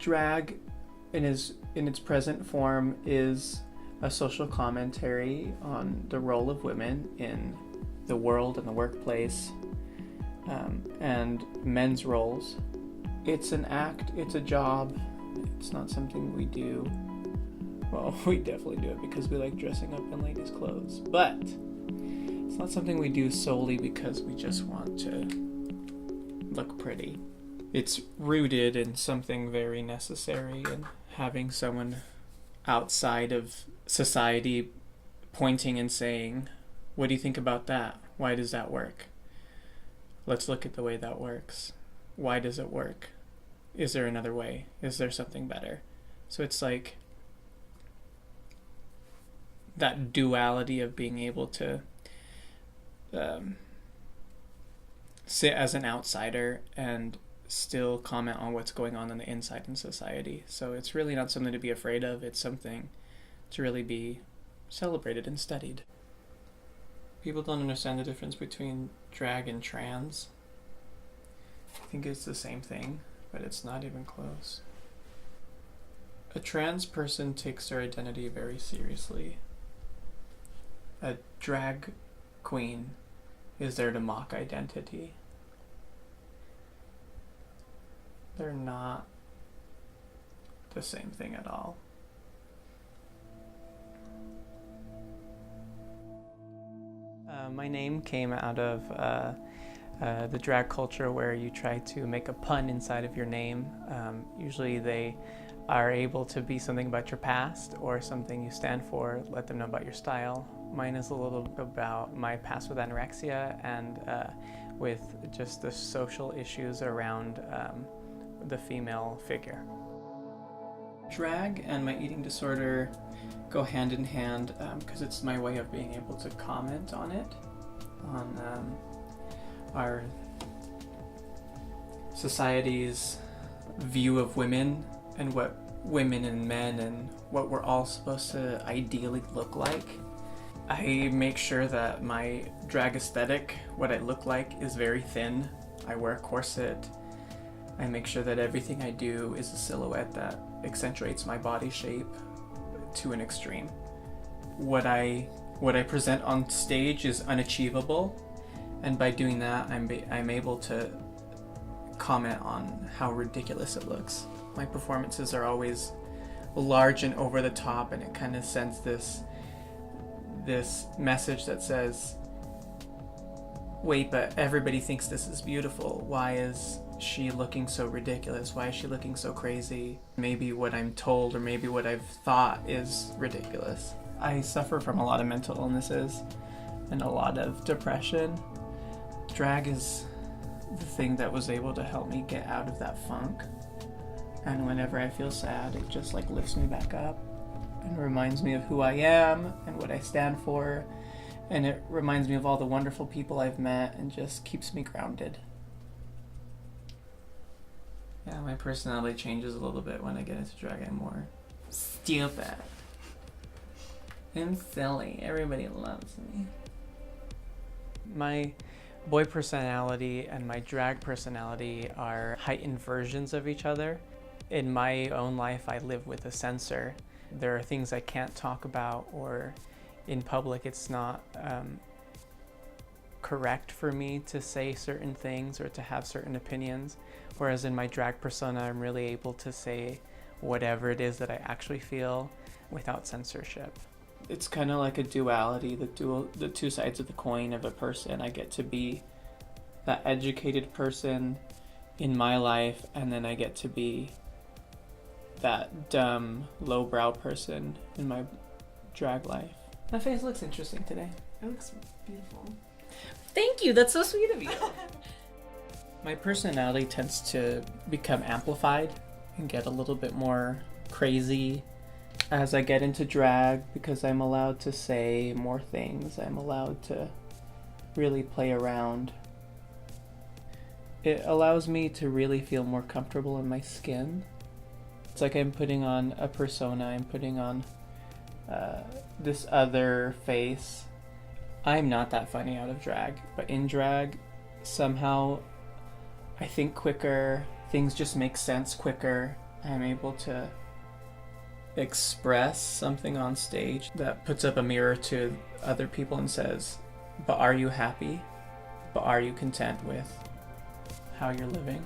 Drag in its present form is a social commentary on the role of women in the world and the workplace, and men's roles. It's an act, it's a job, it's not something we do. Well, we definitely do it because we like dressing up in ladies' clothes, but it's not something we do solely because we just want to look pretty. It's rooted in something very necessary, and having someone outside of society pointing and saying, "What do you think about that? Why does that work? Let's look at the way that works. Why does it work? Is there another way? Is there something better?" So it's like that duality of being able to sit as an outsider and still comment on what's going on the inside in society. So it's really not something to be afraid of. It's something to really be celebrated and studied. People don't understand the difference between drag and trans. I think it's the same thing, but it's not even close. A trans person takes their identity very seriously. A drag queen is there to mock identity. They're not the same thing at all. My name came out of the drag culture, where you try to make a pun inside of your name. Usually they are able to be something about your past or something you stand for, let them know about your style. Mine is a little about my past with anorexia and with just the social issues around the female figure. Drag and my eating disorder go hand in hand because it's my way of being able to comment on it, on our society's view of women and what women and men and what we're all supposed to ideally look like. I make sure that my drag aesthetic, what I look like, is very thin. I wear a corset. I make sure that everything I do is a silhouette that accentuates my body shape to an extreme. What I present on stage is unachievable, and by doing that, I'm able to comment on how ridiculous it looks. My performances are always large and over the top, and it kind of sends this message that says, wait, but everybody thinks this is beautiful. Why is she looking so ridiculous? Why is she looking so crazy? Maybe what I'm told or maybe what I've thought is ridiculous. I suffer from a lot of mental illnesses and a lot of depression. Drag is the thing that was able to help me get out of that funk. And whenever I feel sad, it just like lifts me back up and reminds me of who I am and what I stand for. And it reminds me of all the wonderful people I've met and just keeps me grounded. Yeah, my personality changes a little bit when I get into drag. I'm more stupid. I'm silly. Everybody loves me. My boy personality and my drag personality are heightened versions of each other. In my own life, I live with a censor. There are things I can't talk about, or in public it's not correct for me to say certain things or to have certain opinions. Whereas in my drag persona, I'm really able to say whatever it is that I actually feel without censorship. It's kind of like a duality, the two sides of the coin of a person. I get to be that educated person in my life, and then I get to be that dumb, lowbrow person in my drag life. My face looks interesting today. It looks beautiful. Thank you, that's so sweet of you. My personality tends to become amplified and get a little bit more crazy as I get into drag, because I'm allowed to say more things. I'm allowed to really play around. It allows me to really feel more comfortable in my skin. It's like I'm putting on a persona, I'm putting on this other face. I'm not that funny out of drag, but in drag, somehow I think quicker, things just make sense quicker. I'm able to express something on stage that puts up a mirror to other people and says, but are you happy? But are you content with how you're living?